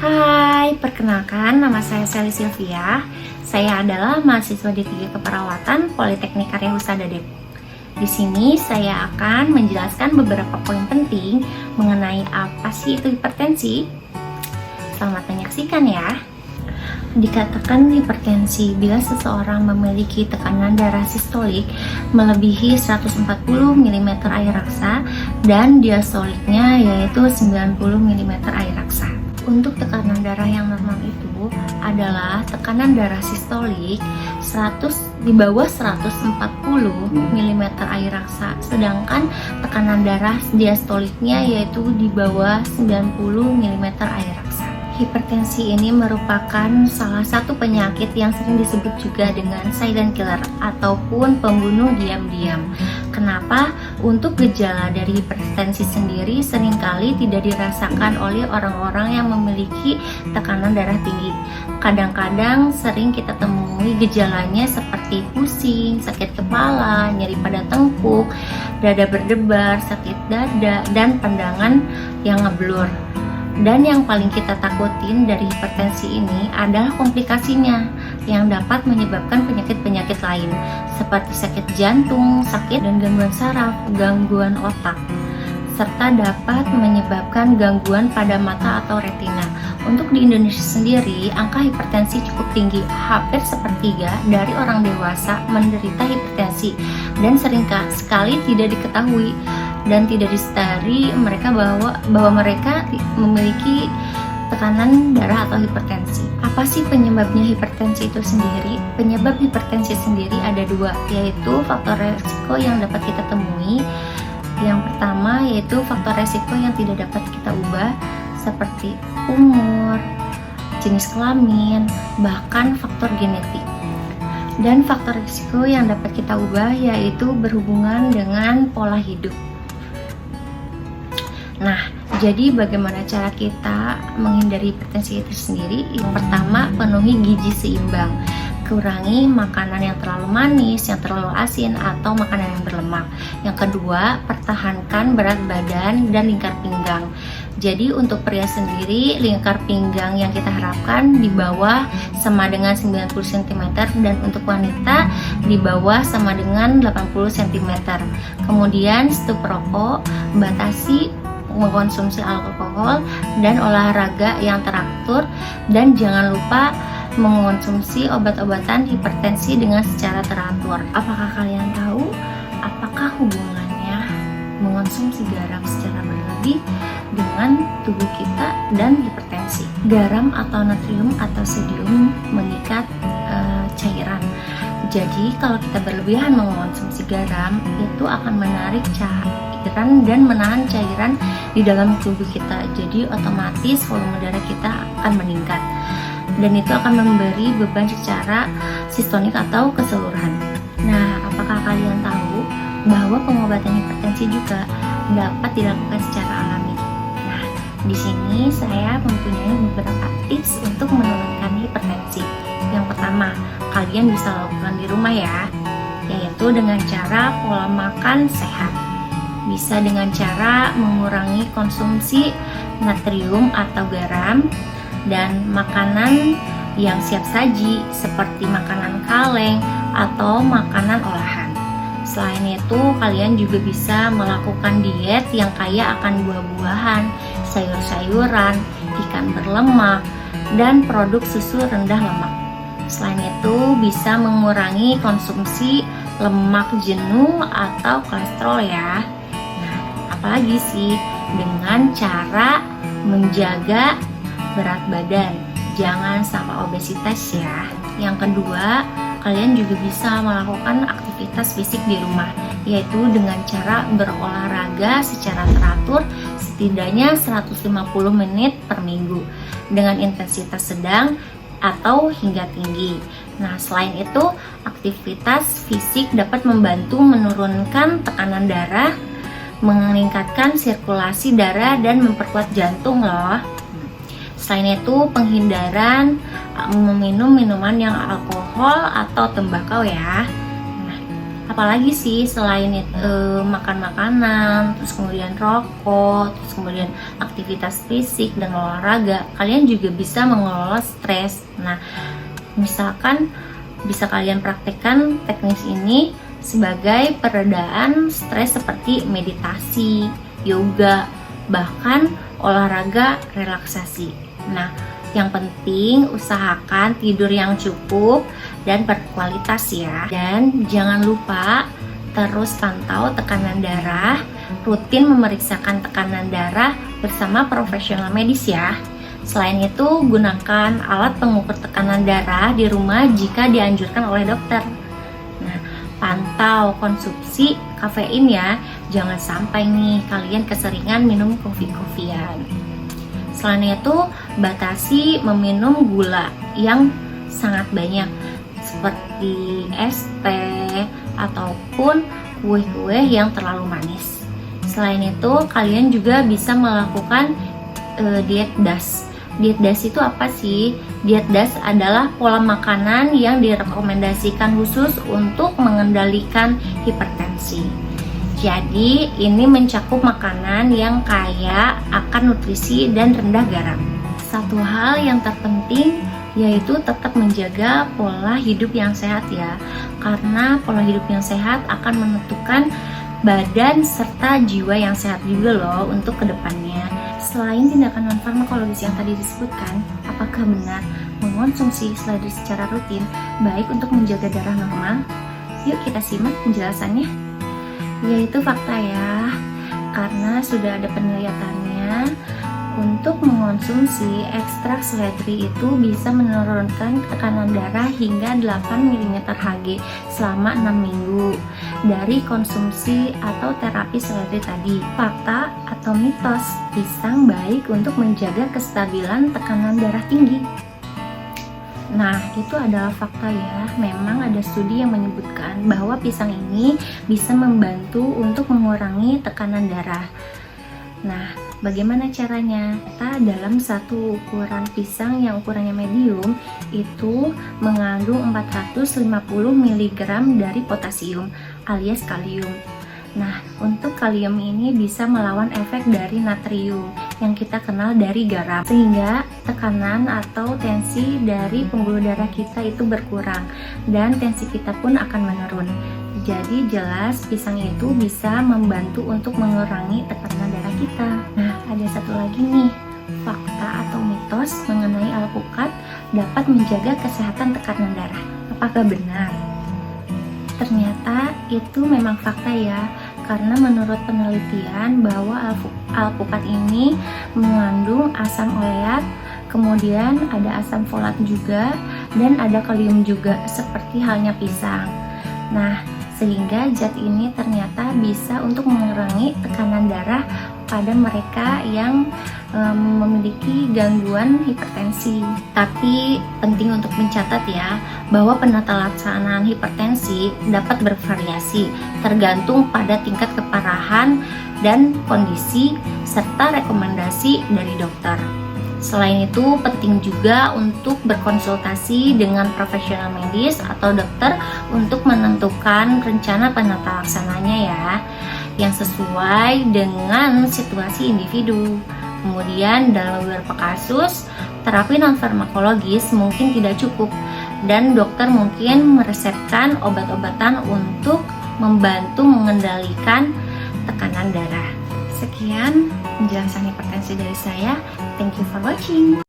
Hai, perkenalkan nama saya Sally Sylvia. Saya adalah mahasiswa D3 Keperawatan Politeknik Karya Husada Depok. Di sini saya akan menjelaskan beberapa poin penting mengenai apa sih itu hipertensi. Selamat menyaksikan ya. Dikatakan hipertensi bila seseorang memiliki tekanan darah sistolik melebihi 140 mm air raksa dan diastoliknya yaitu 90 mm air raksa. Untuk tekanan darah yang normal itu adalah tekanan darah sistolik di bawah 140 mm air raksa, sedangkan tekanan darah diastoliknya yaitu di bawah 90 mm air raksa. Hipertensi ini merupakan salah satu penyakit yang sering disebut juga dengan silent killer ataupun pembunuh diam-diam. Kenapa? Untuk gejala dari hipertensi sendiri seringkali tidak dirasakan oleh orang-orang yang memiliki tekanan darah tinggi. Kadang-kadang sering kita temui gejalanya seperti pusing, sakit kepala, nyeri pada tengkuk, dada berdebar, sakit dada, dan pandangan yang ngeblur. Dan yang paling kita takutin dari hipertensi ini adalah komplikasinya yang dapat menyebabkan penyakit-penyakit lain seperti sakit jantung, sakit dan gangguan saraf, gangguan otak, serta dapat menyebabkan gangguan pada mata atau retina. Untuk di Indonesia sendiri, angka hipertensi cukup tinggi, hampir sepertiga dari orang dewasa menderita hipertensi dan sering sekali tidak diketahui dan tidak disadari mereka bahwa mereka memiliki tekanan darah atau hipertensi. Apa sih penyebabnya hipertensi itu sendiri? Penyebab hipertensi sendiri ada dua, yaitu faktor resiko yang dapat kita temui. Yang pertama yaitu faktor resiko yang tidak dapat kita ubah seperti umur, jenis kelamin, bahkan faktor genetik. Dan faktor resiko yang dapat kita ubah yaitu berhubungan dengan pola hidup. Nah, jadi bagaimana cara kita menghindari hipertensi itu sendiri? Yang pertama, penuhi gizi seimbang. Kurangi makanan yang terlalu manis, yang terlalu asin, atau makanan yang berlemak. Yang kedua, pertahankan berat badan dan lingkar pinggang. Jadi untuk pria sendiri, lingkar pinggang yang kita harapkan di bawah sama dengan 90 cm dan untuk wanita di bawah sama dengan 80 cm. Kemudian stop rokok, batasi mengkonsumsi alkohol dan olahraga yang teratur, dan jangan lupa mengonsumsi obat-obatan hipertensi dengan secara teratur. Apakah kalian tahu apakah hubungannya mengonsumsi garam secara berlebih dengan tubuh kita dan hipertensi? Garam atau natrium atau sodium mengikat cairan. Jadi kalau kita berlebihan mengonsumsi garam, itu akan menarik cairan dan menahan cairan di dalam tubuh kita. Jadi otomatis volume darah kita akan meningkat. Dan itu akan memberi beban secara sistonik atau keseluruhan. Nah, apakah kalian tahu bahwa pengobatan hipertensi juga dapat dilakukan secara alami? Nah, di sini saya mempunyai beberapa tips untuk menurunkan hipertensi. Yang pertama, kalian bisa lakukan di rumah ya, yaitu dengan cara pola makan sehat. Bisa dengan cara mengurangi konsumsi natrium atau garam dan makanan yang siap saji seperti makanan kaleng atau makanan olahan. Selain itu, kalian juga bisa melakukan diet yang kaya akan buah-buahan, sayur-sayuran, ikan berlemak, dan produk susu rendah lemak. Selain itu, bisa mengurangi konsumsi lemak jenuh atau kolesterol ya. Nah, apalagi sih dengan cara menjaga berat badan, jangan sampai obesitas ya. Yang kedua, kalian juga bisa melakukan aktivitas fisik di rumah, yaitu dengan cara berolahraga secara teratur setidaknya 150 menit per minggu dengan intensitas sedang atau hingga tinggi. Nah, selain itu, aktivitas fisik dapat membantu menurunkan tekanan darah, meningkatkan sirkulasi darah, dan memperkuat jantung loh. Selain itu, penghindaran meminum minuman yang alkohol atau tembakau ya. Nah, Apalagi sih selain makan makanan, terus kemudian rokok, terus kemudian aktivitas fisik dan olahraga, kalian juga bisa mengelola stres. Nah, misalkan bisa kalian praktekkan teknis ini sebagai peredaan stres seperti meditasi, yoga, bahkan olahraga relaksasi. Nah, yang penting usahakan tidur yang cukup dan berkualitas ya. Dan jangan lupa terus pantau tekanan darah, rutin memeriksakan tekanan darah bersama profesional medis ya. Selain itu, gunakan alat pengukur tekanan darah di rumah jika dianjurkan oleh dokter. Nah, pantau konsumsi kafein ya. Jangan sampai nih kalian keseringan minum kopi-kopian. Selain itu, batasi meminum gula yang sangat banyak seperti es teh ataupun kue-kue yang terlalu manis. Selain itu, kalian juga bisa melakukan diet DAS. Diet DAS itu apa sih? Diet DAS adalah pola makanan yang direkomendasikan khusus untuk mengendalikan hipertensi. Jadi, ini mencakup makanan yang kaya akan nutrisi dan rendah garam. Satu hal yang terpenting yaitu tetap menjaga pola hidup yang sehat ya. Karena pola hidup yang sehat akan menentukan badan serta jiwa yang sehat juga loh untuk kedepannya. Selain tindakan non-farmakologis yang tadi disebutkan, apakah benar mengonsumsi seledri secara rutin baik untuk menjaga darah normal? Yuk kita simak penjelasannya. Yaitu fakta ya, karena sudah ada penelitiannya untuk mengonsumsi ekstrak seledri itu bisa menurunkan tekanan darah hingga 8 mm Hg selama 6 minggu dari konsumsi atau terapi seledri tadi. Fakta atau mitos, pisang baik untuk menjaga kestabilan tekanan darah tinggi? Nah, itu adalah fakta ya. Memang ada studi yang menyebutkan bahwa pisang ini bisa membantu untuk mengurangi tekanan darah. Nah, bagaimana caranya? Kita dalam satu ukuran pisang yang ukurannya medium itu mengandung 450 mg dari potasium alias kalium. Nah, untuk kalium ini bisa melawan efek dari natrium yang kita kenal dari garam, sehingga tekanan atau tensi dari pembuluh darah kita itu berkurang dan tensi kita pun akan menurun. Jadi jelas pisang itu bisa membantu untuk mengurangi tekanan darah kita. Nah, ada satu lagi nih, fakta atau mitos mengenai alpukat dapat menjaga kesehatan tekanan darah. Apakah benar? Ternyata itu memang fakta ya, karena menurut penelitian bahwa alpukat ini mengandung asam oleat, kemudian ada asam folat juga, dan ada kalium juga seperti halnya pisang. Nah, sehingga zat ini ternyata bisa untuk mengurangi tekanan darah pada mereka yang memiliki gangguan hipertensi. Tapi penting untuk mencatat ya, bahwa penata laksanaan hipertensi dapat bervariasi tergantung pada tingkat keparahan dan kondisi serta rekomendasi dari dokter. Selain itu, penting juga untuk berkonsultasi dengan profesional medis atau dokter untuk menentukan rencana penata laksananya ya, yang sesuai dengan situasi individu. Kemudian dalam beberapa kasus, terapi non-farmakologis mungkin tidak cukup dan dokter mungkin meresepkan obat-obatan untuk membantu mengendalikan tekanan darah. Sekian penjelasan hipertensi dari saya. Thank you for watching.